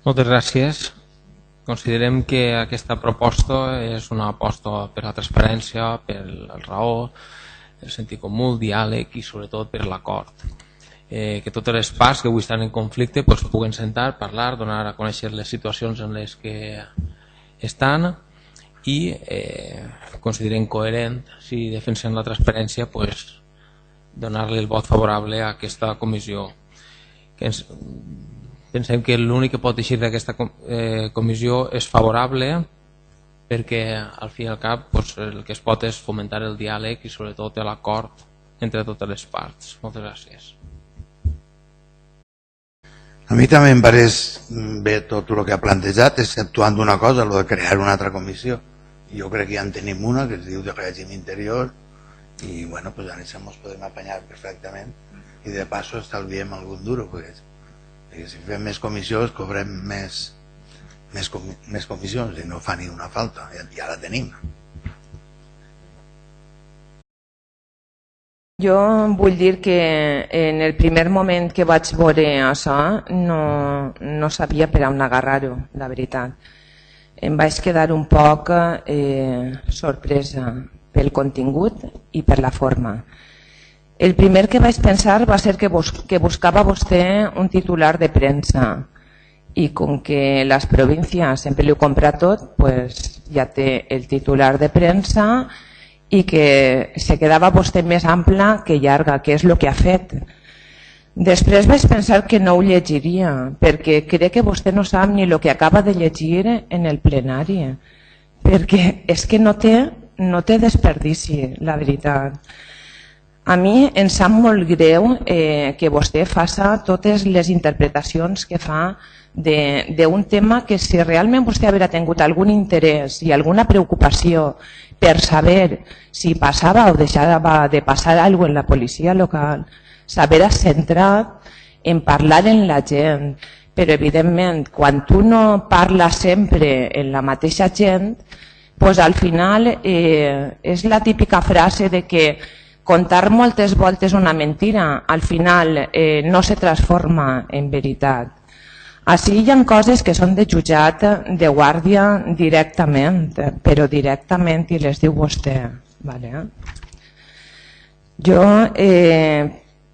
Moltes gràcies. Considerem que aquesta proposta és una aposta per la transparència, per la raó, el sentit comú, el diàleg i sobretot per l'acord. Que totes les parts que avui estan en conflicte puguen sentar, parlar, donar a conèixer les situacions en les que estan i considerem coherent, si defensen la transparència, donar-li el vot favorable a aquesta comissió. Pensem que l'únic que pot eixir d'aquesta comissió és favorable perquè al fi i al cap el que es pot és fomentar el diàleg i sobretot l'acord entre totes les parts. Moltes gràcies. A mi també em pareix bé tot el que ha plantejat, exceptuant una cosa, el de crear una altra comissió. Jo crec que ja en tenim una, que es diu de règim interior, i bueno, pues en això ens podem apanyar perfectament i de passo estalviem algun duro, perquè si fem més comissions cobrem més comissions i no fa ni una falta, ja la tenim. Jo vull dir que en el primer moment que vaig veure això no sabia per on agarrar-ho, la veritat. Em vaig quedar un poc sorpresa pel contingut i per la forma. El primer que vaig pensar va ser que buscava vostè un titular de premsa i com que les províncies sempre li ho compra tot, pues ja té el titular de premsa i que se quedava vostè més ampla que llarga, que és el que ha fet. Després vaig pensar que no ho llegiria, perquè crec que vostè no sap ni el que acaba de llegir en el plenari, perquè és que no té desperdici, la veritat. A mi em sap molt greu que vostè faci totes les interpretacions que fa d'un tema que si realment vostè haguera tingut algun interès i alguna preocupació per saber si passava o deixava de passar alguna cosa en la policia local, s'haguera centrat en parlar amb la gent, però evidentment quan tu no parles sempre amb la mateixa gent, doncs al final és la típica frase de que contar moltes voltes una mentira al final no se transforma en veritat. Així hi ha coses que són de jutjat de guàrdia directament, però directament i les diu vostè. Jo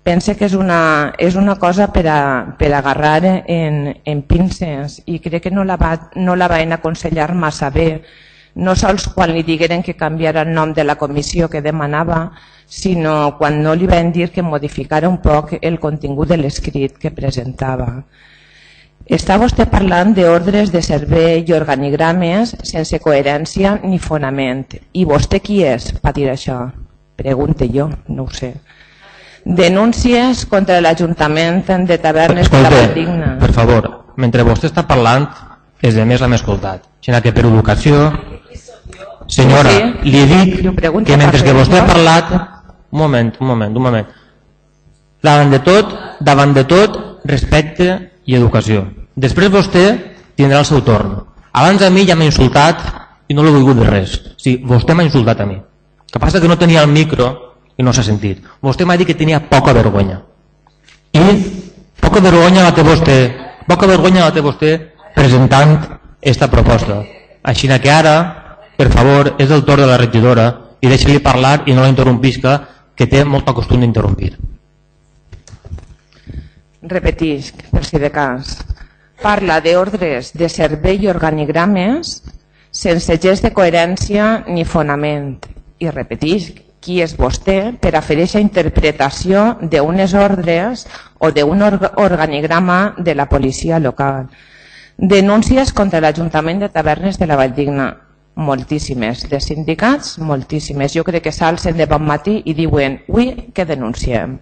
penso que és una cosa per agarrar en pinces i crec que no la van aconsellar massa bé, no sols quan li digueren que canviara el nom de la comissió que demanava, sinó quan no li van dir que modificara un poc el contingut de l'escrit que presentava. Està vostè parlant d'ordres de servei i organigrames sense coherència ni fonament. I vostè qui és per dir això? Pregunte jo, no ho sé. Denúncies contra l'Ajuntament de Tavernes de la Valldigna. Per favor, mentre vostè està parlant, els altres l'hem escoltat. Sinó que per educació... Senyora, li dic que mentre que vostè ha parlat... Un moment. Davant de tot, respecte i educació. Després vostè tindrà el seu torn. Abans a mi ja m'ha insultat i no l'he volgut de res. Sí, vostè m'ha insultat a mi. El que passa que no tenia el micro i no s'ha sentit. Vostè m'ha dit que tenia poca vergonya. I poca vergonya la té vostè presentant aquesta proposta. Així que ara, per favor, és el torn de la regidora i deixi-li parlar i no la interrompisca, que té molt costum d'interrompir. Repetisc, per si de cas. Parla d'ordres de servei i organigrames sense gest de coherència ni fonament. I repetisc, qui és vostè per a fer aquesta interpretació d'unes ordres o d'un organigrama de la policia local. Denúncies contra l'Ajuntament de Tavernes de la Valldigna. Moltíssimes. De sindicats, moltíssimes. Jo crec que s'alcen de bon matí i diuen ui, que denunciem.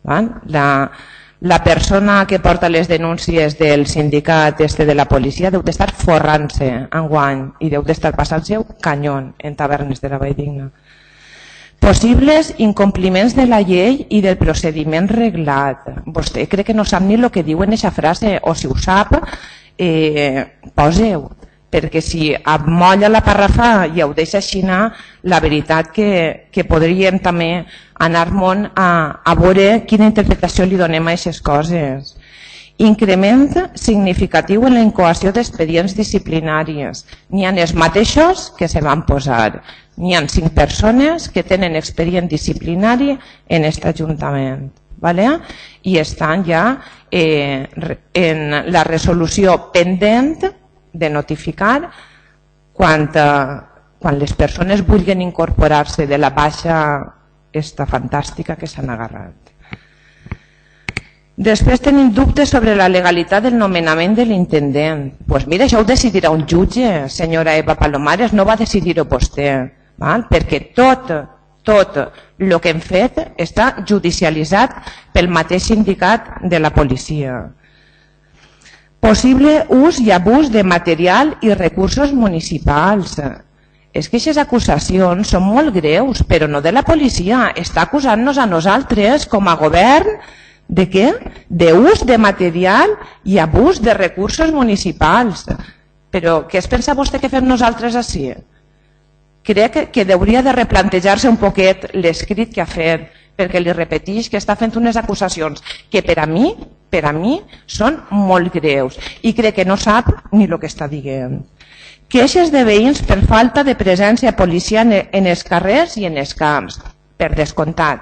La persona que porta les denúncies del sindicat de la policia deu d'estar forrant-se enguany i deu d'estar passant-se un canyón en Tavernes de la Valldigna. Possibles incompliments de la llei i del procediment reglat. Vostè crec que no sap ni el que diu en aquesta frase, o si ho sap, posa-ho. Perquè si amolla la parrafà i ho deixa així, la veritat que podríem també anar a veure quina interpretació li donem a aquestes coses. Increment significatiu en la incoació d'expedients disciplinaris. N'hi ha els mateixos que se van posar. N'hi ha 5 persones que tenen expedient disciplinari en aquest Ajuntament. I estan ja en la resolució pendent de notificar quan les persones vulguin incorporar-se de la baixa esta fantàstica que s'han agarrat. Després tenim dubtes sobre la legalitat del nomenament de l'intendent. Doncs mira, això ho decidirà un jutge, senyora Eva Palomares, no va decidir-ho vostè, perquè tot el que hem fet està judicialitzat pel mateix sindicat de la policia. Possible ús i abús de material i recursos municipals. És que aquestes acusacions són molt greus, però no de la policia. Està acusant-nos a nosaltres, com a govern, de què? D'ús de material i abús de recursos municipals. Però què es pensa vostè que fem nosaltres així? Crec que hauria de replantejar-se un poquet l'escrit que ha fet, perquè li repeteix que està fent unes acusacions que per a mi són molt greus i crec que no sap ni el que està dient. Queixes de veïns per falta de presència policial en els carrers i en els camps, per descomptat.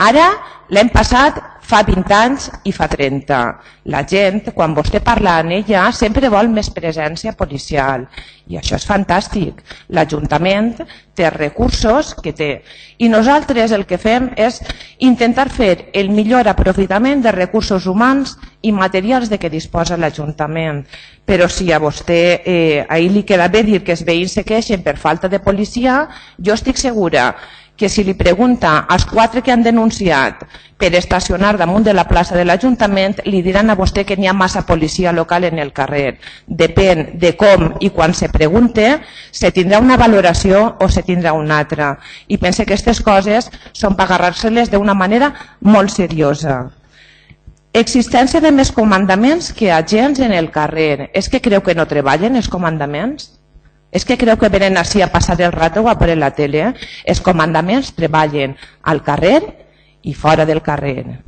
Ara l'hem passat fa 20 anys i fa 30. La gent, quan vostè parla amb ella, sempre vol més presència policial. I això és fantàstic. L'Ajuntament té recursos que té. I nosaltres el que fem és intentar fer el millor aprofitament de recursos humans i materials de què disposa l'Ajuntament. Però si a vostè ahir li queda bé dir que els veïns se queixen per falta de policia, jo estic segura que si li pregunta als 4 que han denunciat per estacionar damunt de la plaça de l'Ajuntament, li diran a vostè que n'hi ha massa policia local en el carrer. Depèn de com i quan se pregunte, se tindrà una valoració o se tindrà una altra. I pense que aquestes coses són per agarrar-se-les d'una manera molt seriosa. Existència de més comandaments que agents en el carrer. És que creu que no treballen els comandaments? És que creu que venen així a passar el rato o a veure la tele? Els comandaments treballen al carrer i fora del carrer.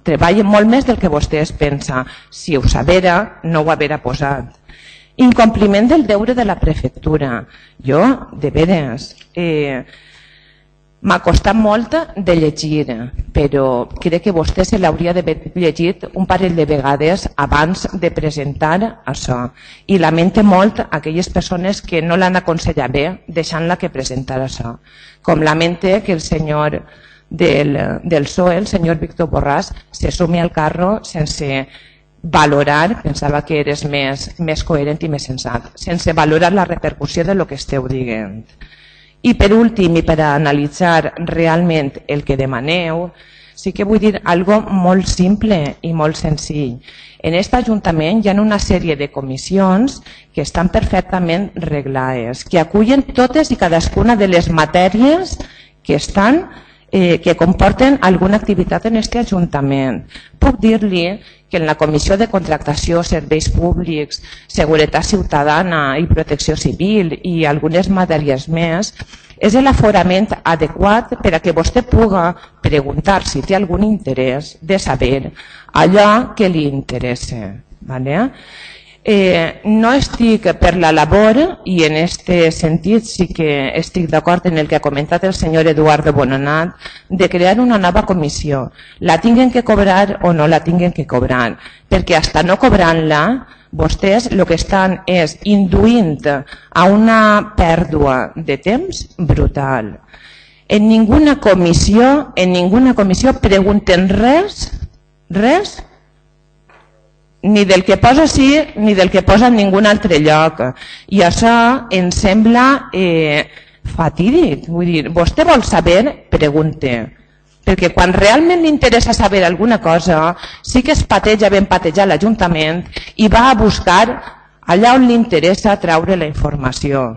Treballen molt més del que vostè es pensa. Si ho sabera, no ho haguera posat. Incompliment del deure de la prefectura. Jo, de veres, m'ha costat molt de llegir, però crec que vostè se l'hauria d'haver llegit un parell de vegades abans de presentar això. I lamento molt aquelles persones que no l'han aconsellat bé deixant-la que presentar això. Com lamento que el senyor del PSOE, el senyor Víctor Borràs, se sumi al carro sense valorar, pensava que eres més coherent i més sensat, sense valorar la repercussió de lo que esteu dient. I per últim, i per analitzar realment el que demaneu, sí que vull dir algo molt simple i molt senzill. En aquest Ajuntament hi ha una sèrie de comissions que estan perfectament reglades, que acullen totes i cadascuna de les matèries que comporten alguna activitat en aquest Ajuntament. Puc dir-li que en la Comissió de Contractació, Serveis Públics, Seguretat Ciutadana i Protecció Civil i algunes matèries més, és l'aforament adequat per a que vostè pugui preguntar si té algun interès de saber allò que li interessa. No estic per la labor i en aquest sentit sí que estic d'acord en el que ha comentat el senyor Eduardo Bonanat de crear una nova comissió. La tinguen que cobrar o no la tinguen que cobrar, perquè hasta no cobrant-la vostès el que estan és induint a una pèrdua de temps brutal. En ninguna comissió pregunten res, ni del que posa així ni del que posa en ningun altre lloc. I això em sembla fatídic. Vull dir, vostè vol saber, pregunte. Perquè quan realment li interessa saber alguna cosa, sí que es pateja ben patejar l'Ajuntament i va a buscar allà on li interessa treure la informació.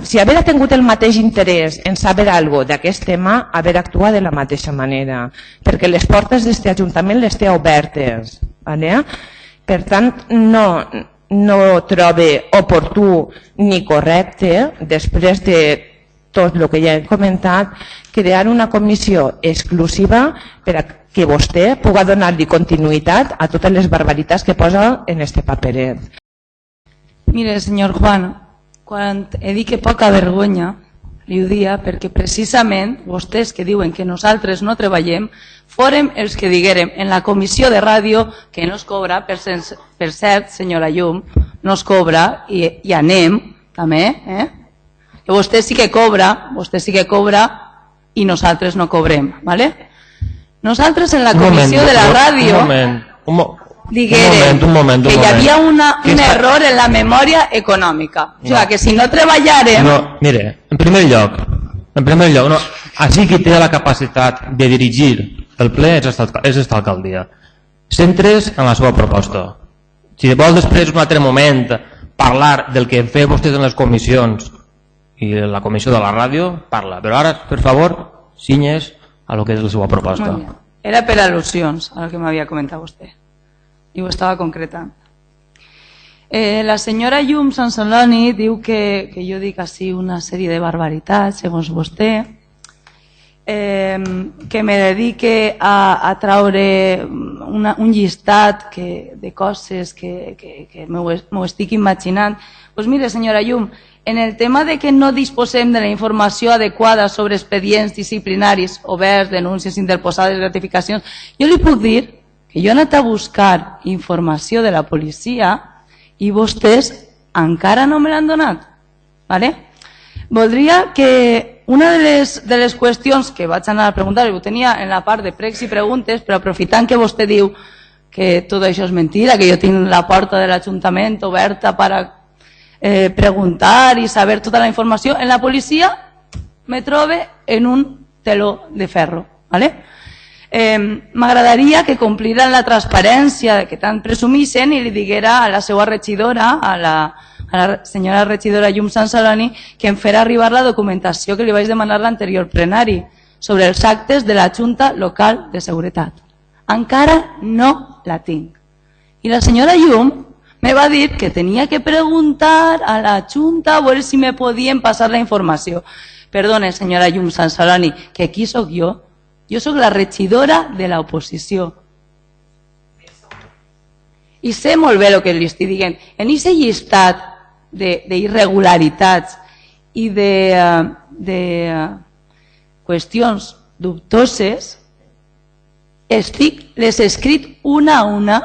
Si haver tingut el mateix interès en saber alguna cosa d'aquest tema, haver actuat de la mateixa manera, perquè les portes d'aquest Ajuntament les té obertes. Per tant, no trobe oportú ni correcte, després de tot el que ja he comentat, crear una comissió exclusiva per a que vostè pugui donar-li continuïtat a totes les barbaritats que posa en este paperet. Mire, senyor Juan, quan he dit que poca vergonya, li ho dia perquè precisament vostès que diuen que nosaltres no treballem, fórem els que diguérem en la comissió de ràdio que no es cobra, per cert, senyora Llum, no es cobra i anem, també, que vostè sí que cobra i nosaltres no cobrem, ¿vale? Nosaltres en la comissió de la ràdio diguérem que hi havia un error en la memòria econòmica. O sigui, que si no treballàrem... No, mire, en primer lloc, no, així qui té la capacitat de dirigir el ple és esta alcaldia. Centres en la seva proposta. Si vol després un altre moment parlar del que feia vostès en les comissions i la comissió de la ràdio, parla. Però ara, per favor, cinyes a lo que és la seva proposta. Era per al·lusions, el que m'havia comentat vostè. I ho estava concretant. La senyora Llum Sansaloni diu que jo dic així una sèrie de barbaritats, segons vostè, que me dedique a traure un llistat de coses que m'ho estic imaginant. Doncs mire, senyora Llum, en el tema de que no disposem de la informació adequada sobre expedients disciplinaris oberts, denúncies interposades, gratificacions, jo li puc dir que jo he anat a buscar informació de la policia i vostès encara no me l'han donat. Voldria que una de les qüestions que vaig anar a preguntar, ho tenia en la part de pregs i preguntes, però aprofitant que vostè diu que tot això és mentira, que jo tinc la porta de l'Ajuntament oberta per preguntar i saber tota la informació, en la policia me trobe en un teló de ferro. M'agradaria que compliran la transparència que tant presumeixen i li diguera a la seva regidora, a la senyora regidora Llum Sansaloni, que em farà arribar la documentació que li vaig demanar l'anterior plenari sobre els actes de la Junta Local de Seguretat. Encara no la tinc. I la senyora Llum me va dir que tenia que preguntar a la Junta a veure si me podien passar la informació. Perdone, senyora Llum Sansaloni, que aquí sóc jo. Jo sóc la regidora de l'oposició. I sé molt bé el que li estic dient. En aquest llistat d'irregularitats i de qüestions dubtoses, les he escrit una a una,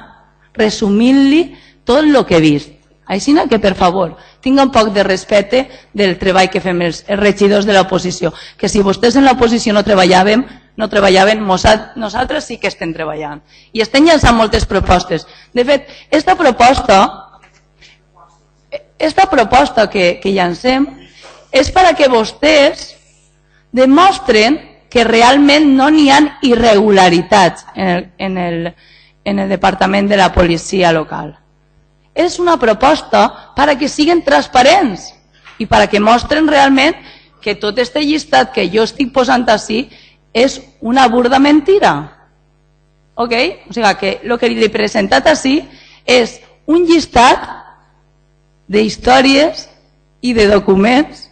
resumint-li tot el que he vist. Així que, per favor, tinga un poc de respecte del treball que fem els regidors de l'oposició. Que si vostès en l'oposició no treballaven, nosaltres sí que estem treballant. I estem llançant moltes propostes. De fet, esta proposta que llancem és perquè vostès demostren que realment no n'hi ha irregularitats en el departament de la policia local. És una proposta perquè siguin transparents i perquè mostren realment que tot aquest llistat que jo estic posant així és una burda mentira. Ok? O sigui que el que li he presentat així és un llistat d'històries i de documents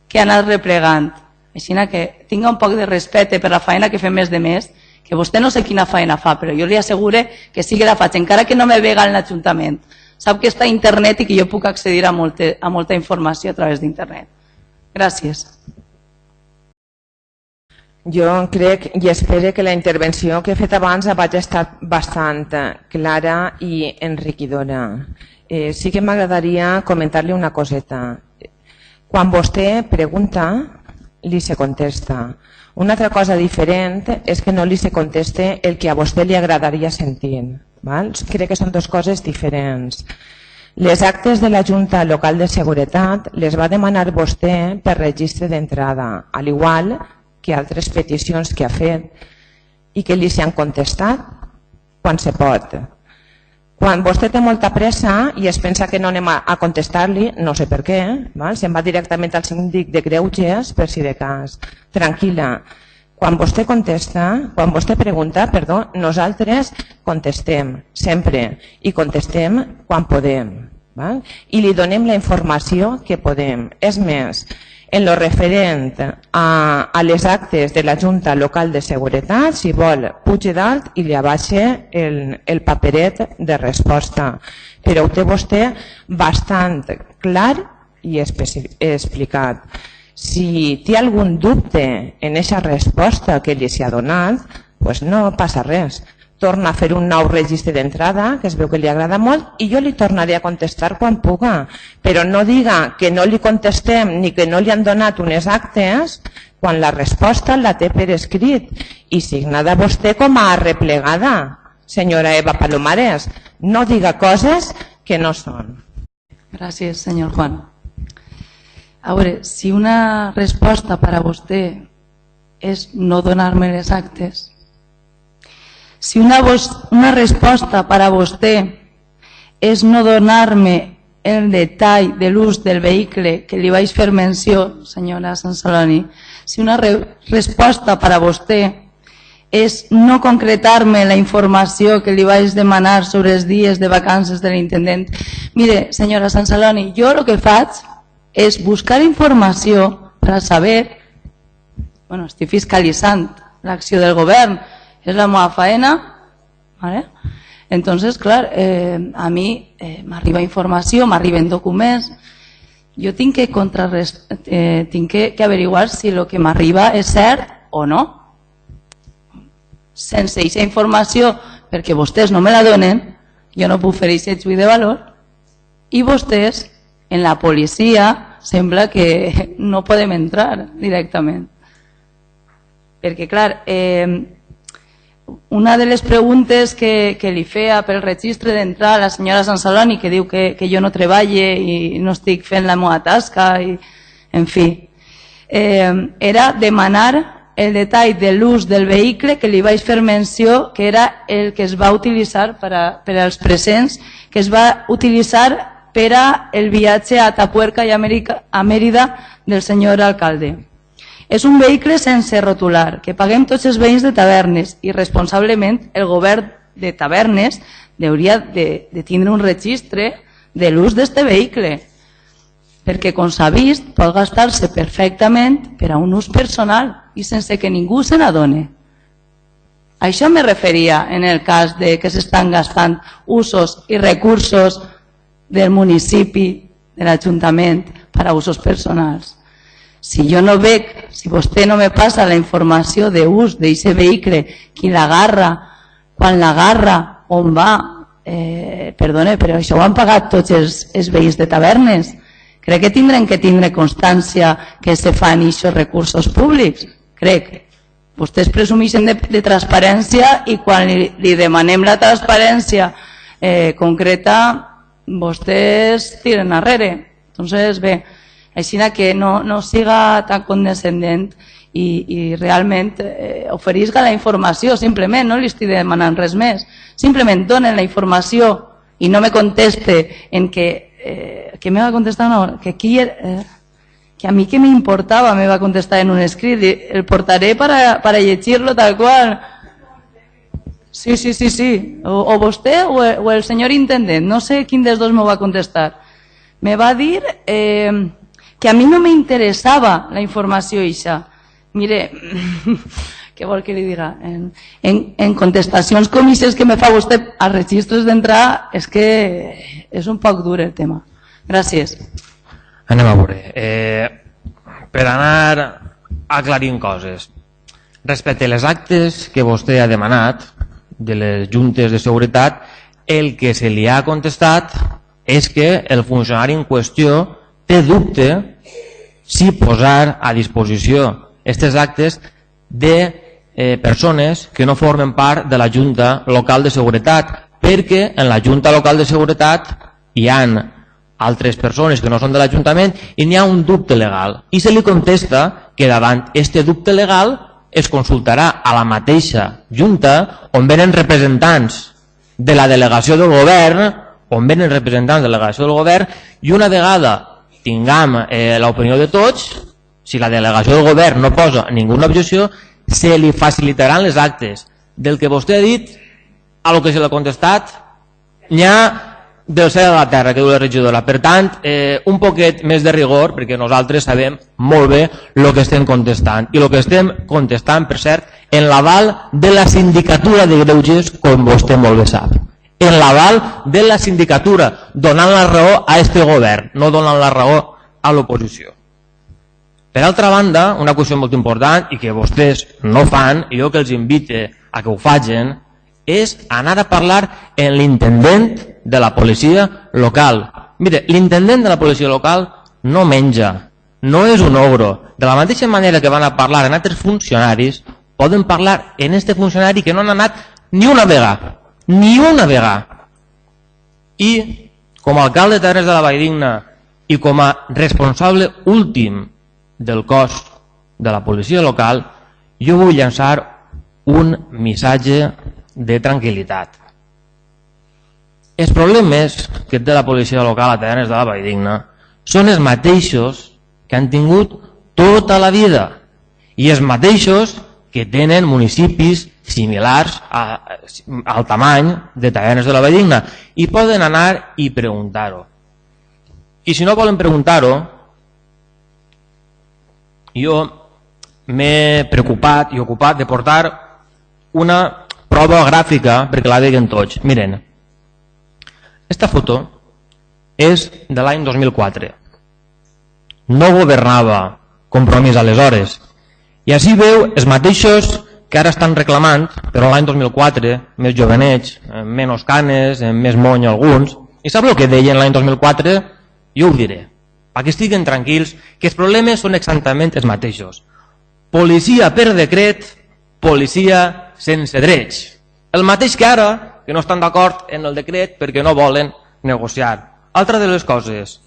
que ha anat replegant. Així que tinga un poc de respecte per la feina que fem més de més, que vostè no sé quina feina fa, però jo li asseguro que sí que la faig, encara que no me vega en l'Ajuntament. Sap que està a internet i que jo puc accedir a molta informació a través d'internet. Gràcies. Jo crec i espero que la intervenció que he fet abans hagi estat bastant clara i enriquidora. Sí que m'agradaria comentar-li una coseta. Quan vostè pregunta, li se contesta. Una altra cosa diferent és que no li se conteste el que a vostè li agradaria sentir. Crec que són dues coses diferents. Les actes de la Junta Local de Seguretat les va demanar vostè per registre d'entrada, al igual que altres peticions que ha fet i que li s'han contestat quan se pot. Quan vostè té molta pressa i es pensa que no anem a contestar-li, no sé per què, se'n va directament al síndic de Greuges per si de cas. Tranquil·la, quan vostè contesta, quan vostè pregunta, nosaltres contestem sempre i contestem quan podem i li donem la informació que podem. És més, en lo referent a les actes de la Junta Local de Seguretat, si vol, pugi dalt i li abaixa el paperet de resposta. Però ho té vostè bastant clar i explicat. Si té algun dubte en aquesta resposta que li s'ha donat, doncs no passa res. Torna a fer un nou registre d'entrada, que es veu que li agrada molt, i jo li tornaré a contestar quan puga. Però no diga que no li contestem ni que no li han donat unes actes quan la resposta la té per escrit i signada vostè com a arreplegada, senyora Eva Palomares. No diga coses que no són. Gràcies, senyor Juan. A veure, si una resposta per a vostè és no donar-me les actes, si una resposta per a vostè és no donar-me el detall de l'ús del vehicle que li vaig fer menció, senyora Sansaloni, si una resposta per a vostè és no concretar-me la informació que li vaig demanar sobre els dies de vacances de l'intendent. Mire, senyora Sansaloni, jo el que faig és buscar informació per a saber, bueno, estic fiscalitzant l'acció del govern, és la meva faena, ¿vale? Entonces, clar, a mi m'arriba informació, m'arriben documents, jo tinc que averiguar si el que m'arriba és cert o no. Sense aquesta informació, perquè vostès no me la donen, jo no puc fer aquest juí de valor, i vostès, en la policia, sembla que no podem entrar directament. Perquè, clar, una de les preguntes que li feia pel registre d'entrar a la senyora Sansaloni, que diu que jo no treballe i no estic fent la meva tasca, i, en fi, era demanar el detall de l'ús del vehicle que li vaig fer menció, que era el que es va utilitzar per als presents, que es va utilitzar per al viatge a Atapuerca i a Mèrida del senyor alcalde. És un vehicle sense rotular, que paguem tots els veïns de Tavernes i responsablement el govern de Tavernes hauria de tindre un registre de l'ús d'aquest vehicle, perquè, com s'ha vist, pot gastar-se perfectament per a un ús personal i sense que ningú se n'adoni. A això me referia en el cas de que s'estan gastant usos i recursos del municipi, de l'Ajuntament, per a usos personals. Si jo no veig, si vostè no me passa la informació d'ús d'aquest vehicle, qui l'agarra, quan l'agarra, on va, perdone, però això ho han pagat tots els veïns de Tavernes. Crec que tindrem que tindre constància que se fan aquests recursos públics. Crec. Vostès presumeixen de transparència i quan li demanem la transparència concreta, vostès tiren enrere. Entonces, bé, així que no siga tan condescendent i realment oferisca la informació, simplement, no li estic demanant res més. Simplement donen la informació i no me conteste en que me va contestar una... que a mi que me importava me va contestar en un escrit, el portaré para llegirlo tal cual. Sí. O vostè o el senyor intendent, no sé quin dels dos me va contestar. Me va dir que a mi no me interessava la informació eixa. Mire, què vol que li diga? En contestacions com ixes que me fa vostè als registres d'entrada, és que és un poc dur el tema. Gràcies. Anem a veure. Per anar aclarint coses. Respecte a les actes que vostè ha demanat de les juntes de seguretat, el que se li ha contestat és que el funcionari en qüestió té dubte si posar a disposició aquests actes de persones que no formen part de la Junta Local de Seguretat, perquè en la Junta Local de Seguretat hi ha altres persones que no són de l'Ajuntament i n'hi ha un dubte legal. I se li contesta que davant aquest dubte legal es consultarà a la mateixa Junta on venen representants de la delegació del govern, i una vegada tinguem l'opinió de tots, si la delegació del govern no posa ninguna objecció, se li facilitaran les actes. Del que vostè ha dit a lo que se l'ha contestat n'hi ha del cel a la terra que diu la regidora. Per tant, un poquet més de rigor, perquè nosaltres sabem molt bé el que estem contestant. I el que estem contestant, per cert, en l'aval de la sindicatura de greuges, com vostè molt bé sap. En l'aval de la sindicatura, donant la raó a este govern, no donant la raó a l'oposició. Per altra banda, una qüestió molt important i que vostès no fan, i jo que els invite a que ho facin, és anar a parlar amb l'intendent de la policia local. Mire, l'intendent de la policia local no menja, no és un ogro. De la mateixa manera que van a parlar en altres funcionaris, poden parlar en este funcionari que no han anat ni una vegada. Ni una vegada. I com a alcalde de Tavernes de la Valldigna i com a responsable últim del cos de la policia local, jo vull llançar un missatge de tranquil·litat. Els problemes que té la policia local a Tavernes de la Valldigna són els mateixos que han tingut tota la vida i els mateixos que tenen municipis similars al tamany de Tavernes de la Valldigna i poden anar i preguntar-ho. I si no volen preguntar-ho, jo m'he preocupat i ocupat de portar una prova gràfica perquè la veguen tots. Miren, esta foto és de l'any 2004. No governava Compromís aleshores. I així veu els mateixos que ara estan reclamant, però l'any 2004, més jovenets, amb menys canes, amb més mony alguns. I sap el que deien l'any 2004? Jo ho diré, perquè estiguen tranquils, que els problemes són exactament els mateixos. Policia per decret, policia sense drets. El mateix que ara, que no estan d'acord en el decret perquè no volen negociar. Altra de les coses,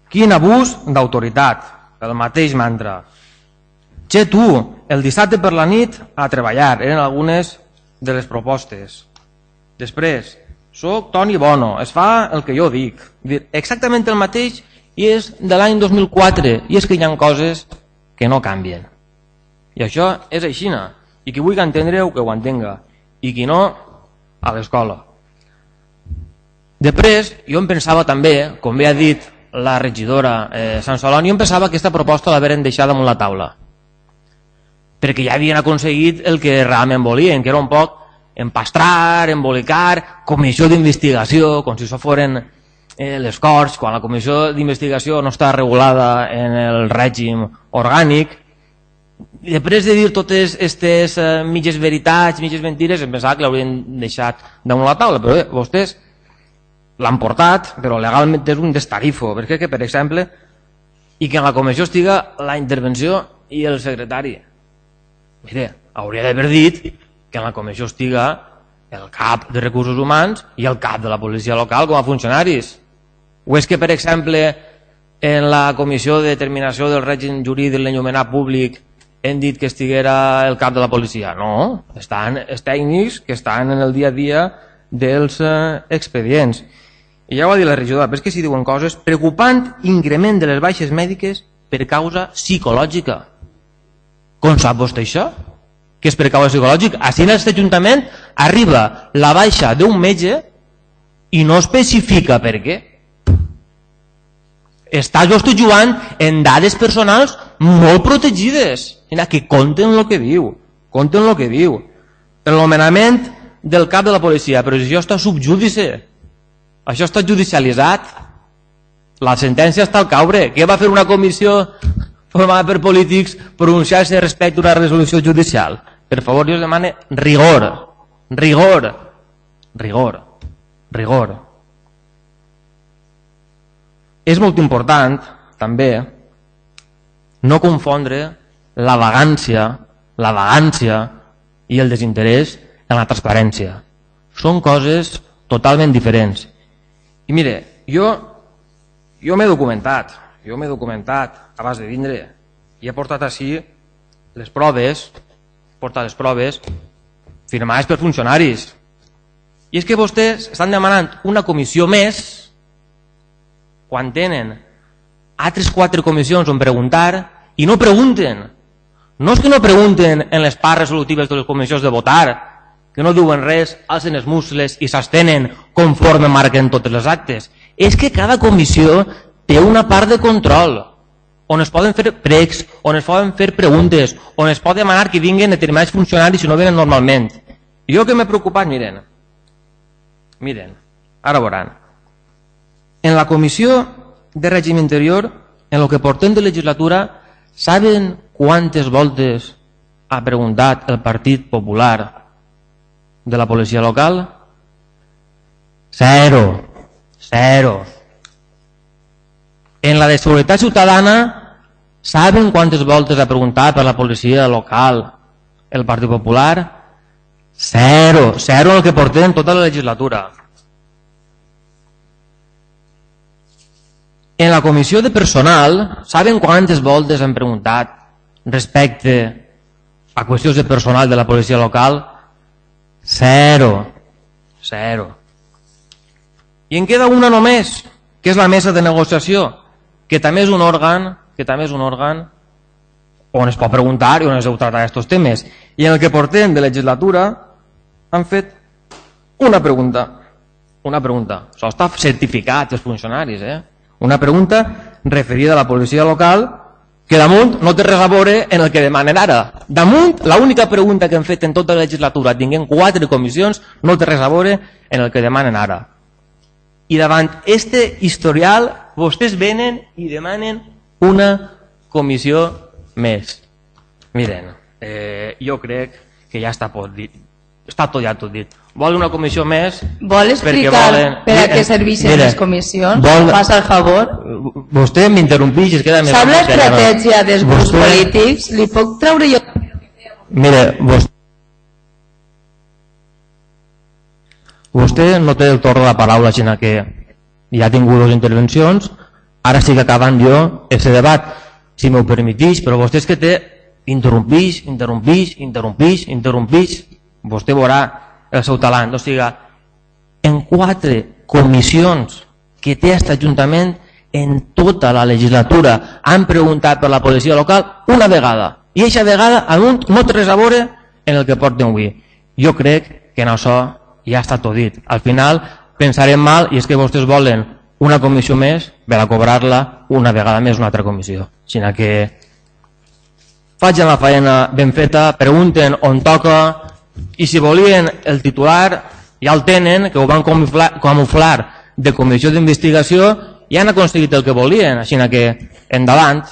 quin abús d'autoritat, el mateix mantra. Che tu, el dissabte per la nit a treballar, eren algunes de les propostes. Després, soc Toni Bono, es fa el que jo dic. Exactament el mateix i és de l'any 2004 i és que hi ha coses que no canvien. I això és aixina. I qui vulgui entendre-ho, que ho entenga. I qui no, a l'escola. Després, jo em pensava també, com bé ha dit la regidora Sant Celoni, jo em pensava que aquesta proposta l'haveren deixat damunt la taula. Perquè ja havien aconseguit el que realment volien, que era un poc empastrar, embolicar, comissió d'investigació, com si això foren les Corts, quan la comissió d'investigació no està regulada en el règim orgànic. I després de dir totes aquestes mitges veritats, mitges mentires, em pensava que l'haurien deixat damunt la taula, però bé, vostès l'han portat, però legalment és un destarifo, perquè, per exemple, i que en la comissió estiga la intervenció i el secretari. Mire, hauria d'haver dit que en la comissió estiga el cap de recursos humans i el cap de la policia local com a funcionaris. O és que, per exemple, en la comissió de determinació del règim jurídic de l'enllumenat públic hem dit que estiguera el cap de la policia? No, estan els tècnics que estan en el dia a dia dels expedients. I ja ho ha dit la regidora, però és que si diuen coses, preocupant increment de les baixes mèdiques per causa psicològica. Com sap vostè això? Que és per causa psicològica? Així en aquest ajuntament arriba la baixa d'un metge i no especifica per què. Està vostè jugant en dades personals molt protegides, que compten el que diu, compten el que diu. El nomenament del cap de la policia, però si això està subjúdice, això està judicialitzat, la sentència està al caure. Què va fer una comissió formada per polítics pronunciar-se respecte a una resolució judicial? Per favor, jo us demano rigor, rigor, rigor, rigor. És molt important, també, no confondre la vagància i el desinterès en la transparència. Són coses totalment diferents. I mire, jo m'he documentat, a base de vindre, i he portat així les proves, firmades per funcionaris. I és que vostès estan demanant una comissió més quan tenen altres 4 comissions on preguntar i no pregunten. No és que no pregunten en les parts resolutives de les comissions de votar, que no diuen res, alcen els muscles i s'estenen conforme marquen totes les actes. És que cada comissió té una part de control, on es poden fer pregs, on es poden fer preguntes, on es pot demanar que vinguin determinats funcionaris si no venen normalment. I jo que m'he preocupat, miren, ara veuran. En la comissió de règim interior, en el que portem de legislatura, saben quantes voltes ha preguntat el Partit Popular de la policia local? 0. En la de seguretat ciutadana, saben quantes voltes ha preguntat per la policia local el Partit Popular? 0 en el que portem tota la legislatura. En la comissió de personal, saben quantes voltes han preguntat respecte a qüestions de personal de la policia local? 0. I en queda una només, que és la mesa de negociació, que també és un òrgan on es pot preguntar i on es deu tractar aquests temes. I en el que portem de legislatura han fet una pregunta. Això està certificat els funcionaris, Una pregunta referida a la policia local que damunt no té res a veure en el que demanen ara. Damunt, l'única pregunta que han fet en tota la legislatura, tinguent 4 comissions, no té res a veure en el que demanen ara. I davant este historial, vostès venen i demanen una comissió més. Miren, jo crec que ja està tot dit. Està tot dit. Vol una comissió més? Vol explicar per a què serveixen les comissions? Passa el favor. Vostè m'interrompix i es queda més... Sap l'estratègia dels grups polítics? Li puc treure jo... Mire, vostè no té el torn de la paraula, sinó que ja ha tingut 2 intervencions, ara sí que acabant jo aquest debat, si m'ho permetís, però vostè és que té interrompix, vostè veurà el seu talent. O sigui, en 4 comissions que té aquest Ajuntament en tota la legislatura han preguntat per la policia local una vegada, i aquesta vegada no té res a veure en el que porten avui. Jo crec que en això ja està tot dit. Al final pensarem mal i és que vostès volen una comissió més per a cobrar-la una vegada més una altra comissió. Sinó que facin la feina ben feta, pregunten on toca, i si volien el titular ja el tenen, que ho van camuflar de comissió d'investigació, ja han aconseguit el que volien, així que endavant.